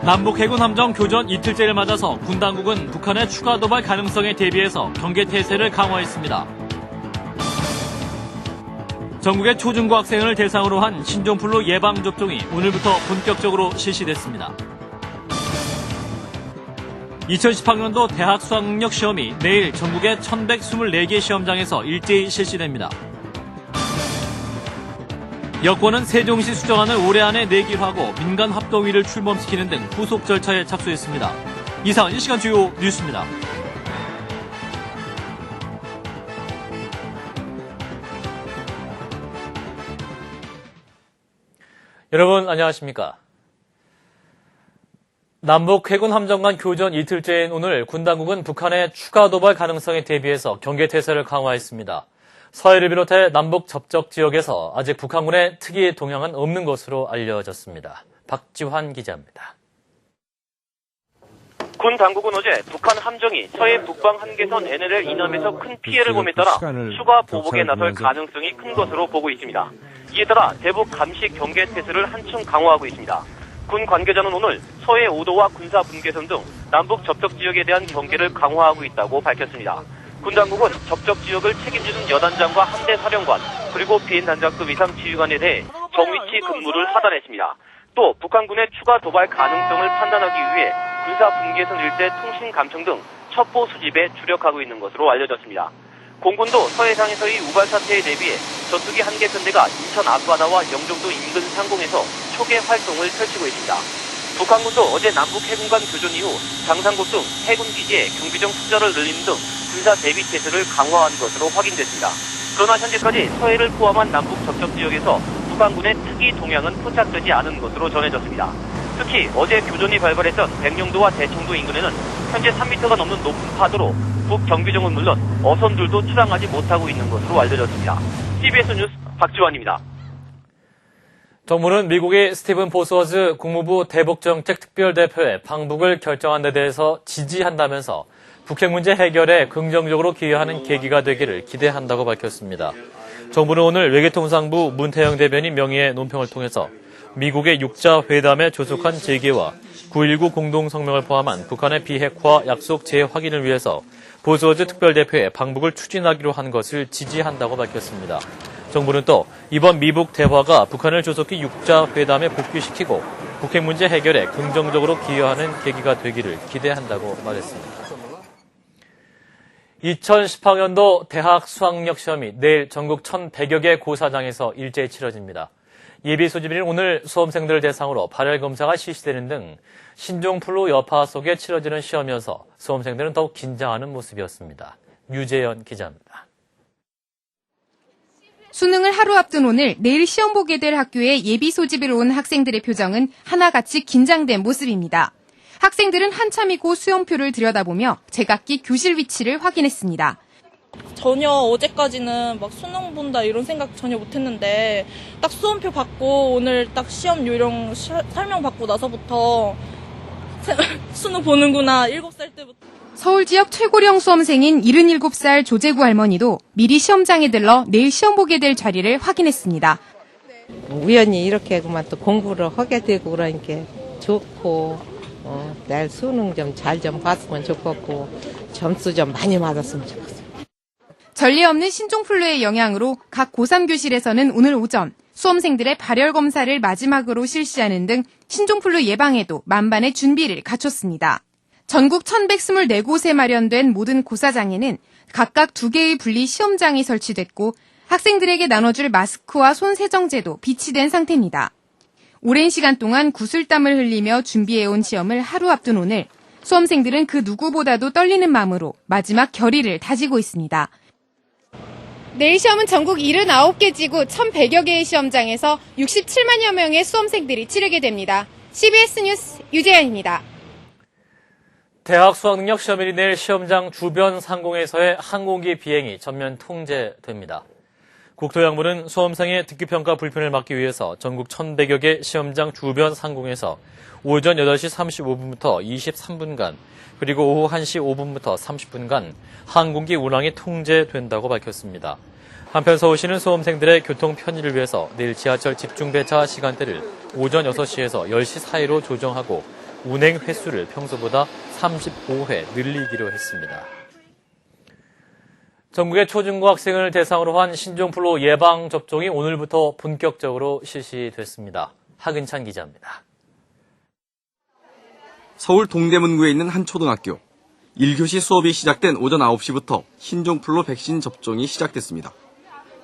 남북 해군 함정 교전 이틀째를 맞아서 군 당국은 북한의 추가 도발 가능성에 대비해서 경계 태세를 강화했습니다. 전국의 초중고 학생을 대상으로 한 신종플루 예방접종이 오늘부터 본격적으로 실시됐습니다. 2018년도 대학 수학능력 시험이 내일 전국의 1124개 시험장에서 일제히 실시됩니다. 여권은 세종시 수정안을 올해 안에 내기로 하고 민간 합동위를 출범시키는 등 후속 절차에 착수했습니다. 이상은 이 시간 주요 뉴스입니다. 여러분 안녕하십니까? 남북 해군 함정 간 교전 이틀째인 오늘 군 당국은 북한의 추가 도발 가능성에 대비해서 경계 태세를 강화했습니다. 서해를 비롯해 남북 접적 지역에서 아직 북한군의 특이 동향은 없는 것으로 알려졌습니다. 박지환 기자입니다. 군 당국은 어제 북한 함정이 서해 북방 한계선 NLL 이남에서 큰 피해를 봄에 따라 추가 보복에 나설 가능성이 큰 것으로 보고 있습니다. 이에 따라 대북 감시 경계 태세를 한층 강화하고 있습니다. 군 관계자는 오늘 서해 5도와 군사 분계선 등 남북 접촉 지역에 대한 경계를 강화하고 있다고 밝혔습니다. 군 당국은 접촉 지역을 책임지는 여단장과 함대 사령관 그리고 비행 단장급 이상 지휘관에 대해 정위치 근무를 하단했습니다. 또 북한군의 추가 도발 가능성을 판단하기 위해 군사 분계선 일대 통신 감청 등 첩보 수집에 주력하고 있는 것으로 알려졌습니다. 공군도 서해상에서의 우발 사태에 대비해 전투기 한 개 편대가 인천 앞바다와 영종도 인근 상공에서 초계 활동을 펼치고 있습니다. 북한군도 어제 남북 해군 간 교전 이후 장산고 등 해군 기지에 경비정 숫자를 늘리는 등 군사 대비 태세를 강화한 것으로 확인됐습니다. 그러나 현재까지 서해를 포함한 남북 접촉 지역에서 북한군의 특이 동향은 포착되지 않은 것으로 전해졌습니다. 특히 어제 교전이 발발했던 백령도와 대청도 인근에는 현재 3m가 넘는 높은 파도로 북 경비정은 물론 어선들도 출항하지 못하고 있는 것으로 알려졌습니다. CBS 뉴스 박지환입니다. 정부는 미국의 스티븐 보스워즈 국무부 대북정책특별대표의 방북을 결정한 데 대해서 지지한다면서 북핵 문제 해결에 긍정적으로 기여하는 계기가 되기를 기대한다고 밝혔습니다. 정부는 오늘 외교통상부 문태영 대변인 명의의 논평을 통해서 미국의 6자 회담에 조속한 재개와 9.19 공동성명을 포함한 북한의 비핵화 약속 재확인을 위해서 보스워즈 특별대표의 방북을 추진하기로 한 것을 지지한다고 밝혔습니다. 정부는 또 이번 미북 대화가 북한을 조속히 6자 회담에 복귀시키고 북핵 문제 해결에 긍정적으로 기여하는 계기가 되기를 기대한다고 말했습니다. 2018년도 대학 수학력 시험이 내일 전국 1,100여 개 고사장에서 일제히 치러집니다. 예비 소집일인 오늘 수험생들을 대상으로 발열 검사가 실시되는 등 신종플루 여파 속에 치러지는 시험이어서 수험생들은 더욱 긴장하는 모습이었습니다. 유재현 기자입니다. 수능을 하루 앞둔 오늘 내일 시험 보게 될 학교에 예비 소집을 온 학생들의 표정은 하나같이 긴장된 모습입니다. 학생들은 한참이고 수험표를 들여다보며 제각기 교실 위치를 확인했습니다. 전혀 어제까지는 막 수능 본다 이런 생각 전혀 못했는데 딱 수험표 받고 오늘 딱 시험 요령 설명 받고 나서부터 수능 보는구나 7살 때부터. 서울 지역 최고령 수험생인 77살 조재구 할머니도 미리 시험장에 들러 내일 시험 보게 될 자리를 확인했습니다. 우연히 이렇게 그만 또 공부를 하게 되고 그러니까 좋고 내일 수능 좀 잘 좀 봤으면 좋겠고 점수 좀 많이 맞았으면 좋겠어요. 전례 없는 신종플루의 영향으로 각 고3 교실에서는 오늘 오전 수험생들의 발열 검사를 마지막으로 실시하는 등 신종플루 예방에도 만반의 준비를 갖췄습니다. 전국 1,124곳에 마련된 모든 고사장에는 각각 2개의 분리 시험장이 설치됐고 학생들에게 나눠줄 마스크와 손 세정제도 비치된 상태입니다. 오랜 시간 동안 구슬땀을 흘리며 준비해온 시험을 하루 앞둔 오늘 수험생들은 그 누구보다도 떨리는 마음으로 마지막 결의를 다지고 있습니다. 내일 시험은 전국 79개 지구 1,100여 개의 시험장에서 67만여 명의 수험생들이 치르게 됩니다. CBS 뉴스 유재현입니다. 대학 수학능력 시험일이 내일 시험장 주변 상공에서의 항공기 비행이 전면 통제됩니다. 국토양부는 수험생의 듣기평가 불편을 막기 위해서 전국 1,100여 개 시험장 주변 상공에서 오전 8시 35분부터 23분간 그리고 오후 1시 5분부터 30분간 항공기 운항이 통제된다고 밝혔습니다. 한편 서울시는 수험생들의 교통 편의를 위해서 내일 지하철 집중배차 시간대를 오전 6시에서 10시 사이로 조정하고 운행 횟수를 평소보다 35회 늘리기로 했습니다. 전국의 초중고 학생을 대상으로 한 신종플루 예방접종이 오늘부터 본격적으로 실시됐습니다. 하근찬 기자입니다. 서울 동대문구에 있는 한 초등학교. 1교시 수업이 시작된 오전 9시부터 신종플루 백신 접종이 시작됐습니다.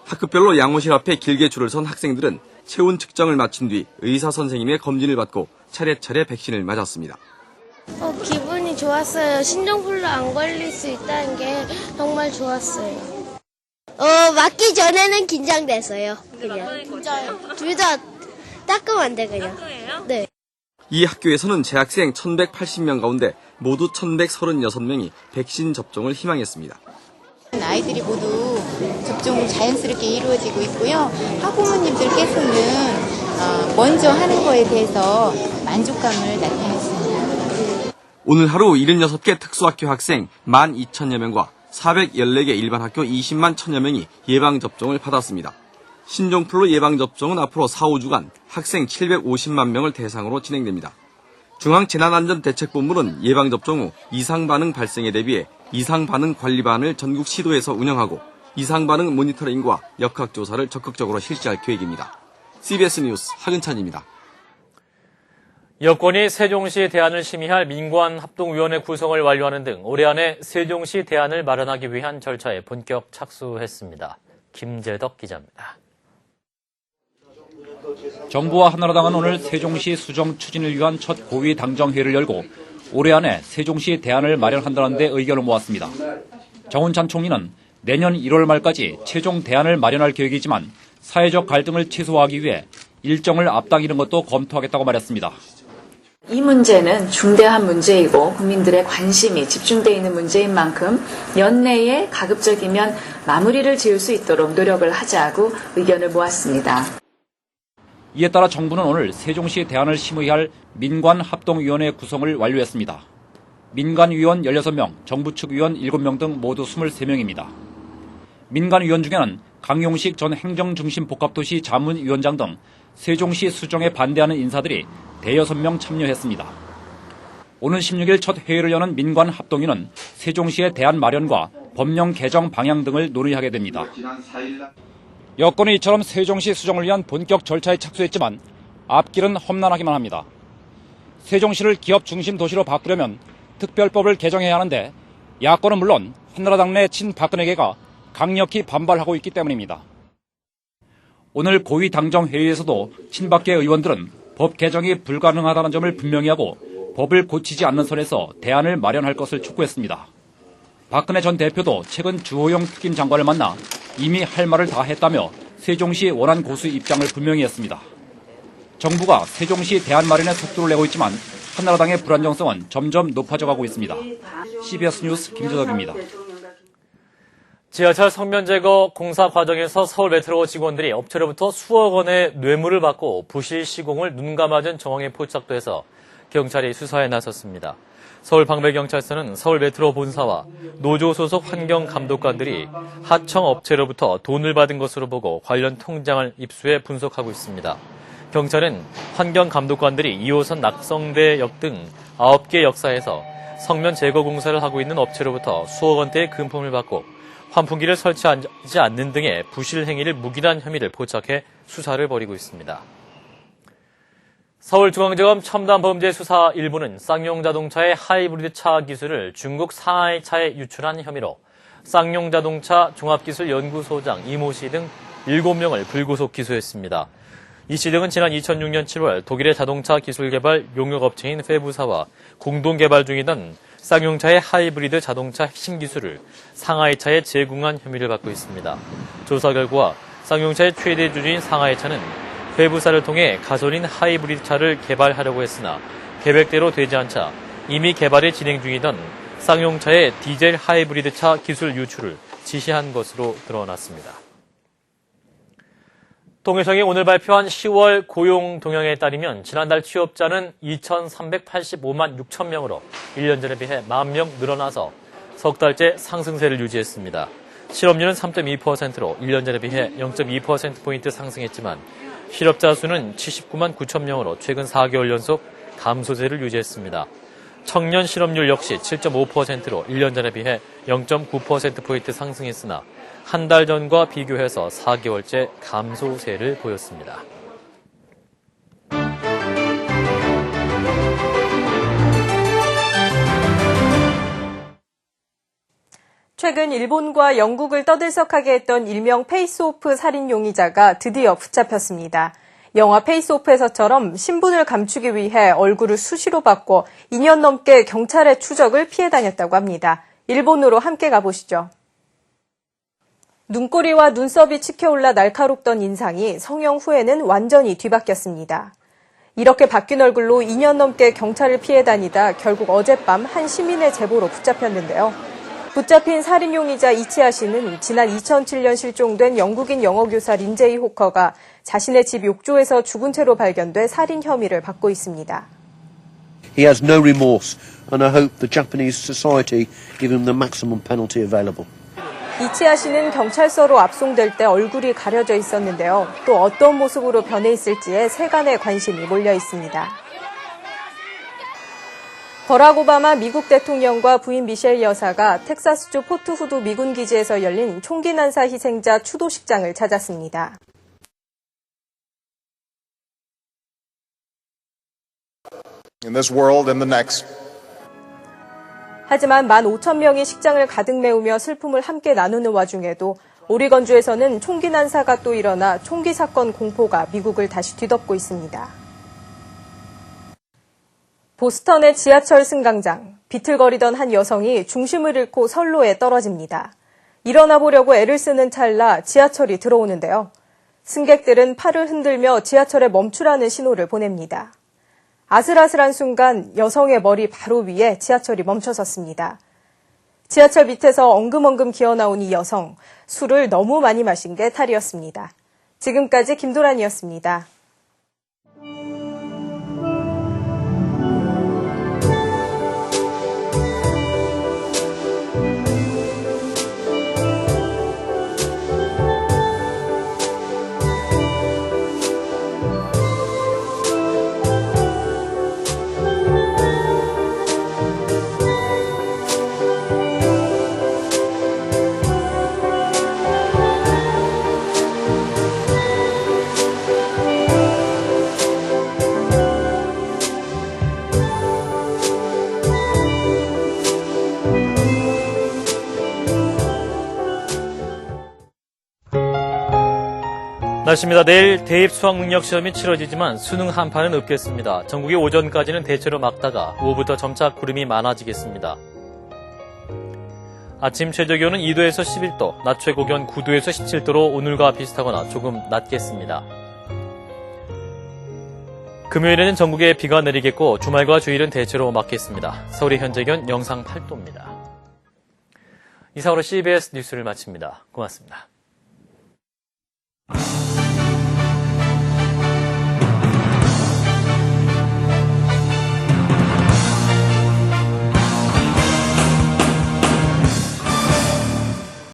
학급별로 양호실 앞에 길게 줄을 선 학생들은 체온 측정을 마친 뒤 의사 선생님의 검진을 받고 차례차례 백신을 맞았습니다. 기분이 좋았어요. 신종플루 안 걸릴 수 있다는 게 정말 좋았어요. 맞기 전에는 긴장됐어요. 그냥. 둘 다 따끔한데 그냥. 따끔해요? 네. 이 학교에서는 재학생 1,180명 가운데 모두 1,136명이 백신 접종을 희망했습니다. 아이들이 모두 접종이 자연스럽게 이루어지고 있고요. 학부모님들께서는 먼저 하는 거에 대해서 만족감을 나타냈습니다. 오늘 하루 76개 특수학교 학생 12,000여 명과 414개 일반 학교 20만 1,000여 명이 예방접종을 받았습니다. 신종플루 예방접종은 앞으로 4-5주간 학생 750만 명을 대상으로 진행됩니다. 중앙재난안전대책본부는 예방접종 후 이상반응 발생에 대비해 이상반응관리반을 전국 시도에서 운영하고 이상반응 모니터링과 역학조사를 적극적으로 실시할 계획입니다. CBS 뉴스 하근찬입니다. 여권이 세종시 대안을 심의할 민관합동위원회 구성을 완료하는 등 올해 안에 세종시 대안을 마련하기 위한 절차에 본격 착수했습니다. 김재덕 기자입니다. 정부와 한나라당은 오늘 세종시 수정 추진을 위한 첫 고위 당정회의를 열고 올해 안에 세종시 대안을 마련한다는 데 의견을 모았습니다. 정운찬 총리는 내년 1월 말까지 최종 대안을 마련할 계획이지만 사회적 갈등을 최소화하기 위해 일정을 앞당기는 것도 검토하겠다고 말했습니다. 이 문제는 중대한 문제이고 국민들의 관심이 집중되어 있는 문제인 만큼 연내에 가급적이면 마무리를 지을 수 있도록 노력을 하자고 의견을 모았습니다. 이에 따라 정부는 오늘 세종시 대안을 심의할 민관합동위원회 구성을 완료했습니다. 민간위원 16명, 정부 측 위원 7명 등 모두 23명입니다. 민간위원 중에는 강용식 전 행정중심복합도시 자문위원장 등 세종시 수정에 반대하는 인사들이 대여섯 명 참여했습니다. 오는 16일 첫 회의를 여는 민관합동위는 세종시의 대안 마련과 법령 개정 방향 등을 논의하게 됩니다. 여권이 이처럼 세종시 수정을 위한 본격 절차에 착수했지만 앞길은 험난하기만 합니다. 세종시를 기업 중심 도시로 바꾸려면 특별법을 개정해야 하는데 야권은 물론 한나라당 내 친박근혜계가 강력히 반발하고 있기 때문입니다. 오늘 고위 당정 회의에서도 친박계 의원들은 법 개정이 불가능하다는 점을 분명히 하고 법을 고치지 않는 선에서 대안을 마련할 것을 촉구했습니다. 박근혜 전 대표도 최근 주호영 특임 장관을 만나 이미 할 말을 다 했다며 세종시 원안 고수 입장을 분명히 했습니다. 정부가 세종시 대안 마련에 속도를 내고 있지만 한나라당의 불안정성은 점점 높아져가고 있습니다. CBS 뉴스 김재덕입니다. 지하철 성면 제거 공사 과정에서 서울 메트로 직원들이 업체로부터 수억 원의 뇌물을 받고 부실 시공을 눈감아준 정황에 포착돼서 경찰이 수사에 나섰습니다. 서울방배경찰서는 서울 메트로 본사와 노조 소속 환경감독관들이 하청 업체로부터 돈을 받은 것으로 보고 관련 통장을 입수해 분석하고 있습니다. 경찰은 환경감독관들이 2호선 낙성대역 등 9개 역사에서 성면 제거 공사를 하고 있는 업체로부터 수억 원대의 금품을 받고 환풍기를 설치하지 않는 등의 부실 행위를 묵인한 혐의를 포착해 수사를 벌이고 있습니다. 서울중앙지검 첨단범죄수사 1부는 쌍용자동차의 하이브리드 차 기술을 중국 상하이차에 유출한 혐의로 쌍용자동차 종합기술연구소장 이모 씨 등 7명을 불구속 기소했습니다. 이 씨 등은 지난 2006년 7월 독일의 자동차 기술개발 용역업체인 페부사와 공동 개발 중이던 쌍용차의 하이브리드 자동차 핵심 기술을 상하이차에 제공한 혐의를 받고 있습니다. 조사 결과 쌍용차의 최대 주주인 상하이차는 페부사를 통해 가솔린 하이브리드 차를 개발하려고 했으나 계획대로 되지 않자 이미 개발이 진행 중이던 쌍용차의 디젤 하이브리드 차 기술 유출을 지시한 것으로 드러났습니다. 통일청이 오늘 발표한 10월 고용 동향에 따르면 지난달 취업자는 2,385만 6천 명으로 1년 전에 비해 1만 명 늘어나서 석 달째 상승세를 유지했습니다. 실업률은 3.2%로 1년 전에 비해 0.2%포인트 상승했지만 실업자 수는 79만 9천 명으로 최근 4개월 연속 감소세를 유지했습니다. 청년 실업률 역시 7.5%로 1년 전에 비해 0.9%포인트 상승했으나 한 달 전과 비교해서 4개월째 감소세를 보였습니다. 최근 일본과 영국을 떠들썩하게 했던 일명 페이스오프 살인 용의자가 드디어 붙잡혔습니다. 영화 페이스오프에서처럼 신분을 감추기 위해 얼굴을 수시로 바꿔 2년 넘게 경찰의 추적을 피해 다녔다고 합니다. 일본으로 함께 가보시죠. 눈꼬리와 눈썹이 치켜올라 날카롭던 인상이 성형 후에는 완전히 뒤바뀌었습니다. 이렇게 바뀐 얼굴로 2년 넘게 경찰을 피해 다니다 결국 어젯밤 한 시민의 제보로 붙잡혔는데요. 붙잡힌 살인 용의자 이치하 씨는 지난 2007년 실종된 영국인 영어교사 린제이 호커가 자신의 집 욕조에서 죽은 채로 발견돼 살인 혐의를 받고 있습니다. He has no remorse, and I hope the Japanese society give him the maximum penalty available. 이치하 씨는 경찰서로 압송될 때 얼굴이 가려져 있었는데요. 또 어떤 모습으로 변해 있을지에 세간의 관심이 몰려 있습니다. 버락 오바마 미국 대통령과 부인 미셸 여사가 텍사스주 포트 후드 미군 기지에서 열린 총기 난사 희생자 추도식장을 찾았습니다. In this world and the next. 하지만 15,000명이 식장을 가득 메우며 슬픔을 함께 나누는 와중에도 오리건주에서는 총기 난사가 또 일어나 총기 사건 공포가 미국을 다시 뒤덮고 있습니다. 보스턴의 지하철 승강장, 비틀거리던 한 여성이 중심을 잃고 선로에 떨어집니다. 일어나 보려고 애를 쓰는 찰나 지하철이 들어오는데요. 승객들은 팔을 흔들며 지하철에 멈추라는 신호를 보냅니다. 아슬아슬한 순간 여성의 머리 바로 위에 지하철이 멈춰섰습니다. 지하철 밑에서 엉금엉금 기어나온 이 여성, 술을 너무 많이 마신 게 탈이었습니다. 지금까지 김도란이었습니다. 날씨입니다. 내일 대입 수학 능력 시험이 치러지지만 수능 한파는 없겠습니다. 전국이 오전까지는 대체로 맑다가 오후부터 점차 구름이 많아지겠습니다. 아침 최저기온은 2도에서 11도, 낮 최고기온 9도에서 17도로 오늘과 비슷하거나 조금 낮겠습니다. 금요일에는 전국에 비가 내리겠고 주말과 주일은 대체로 맑겠습니다. 서울의 현재 기온 영상 8도입니다. 이상으로 CBS 뉴스를 마칩니다. 고맙습니다.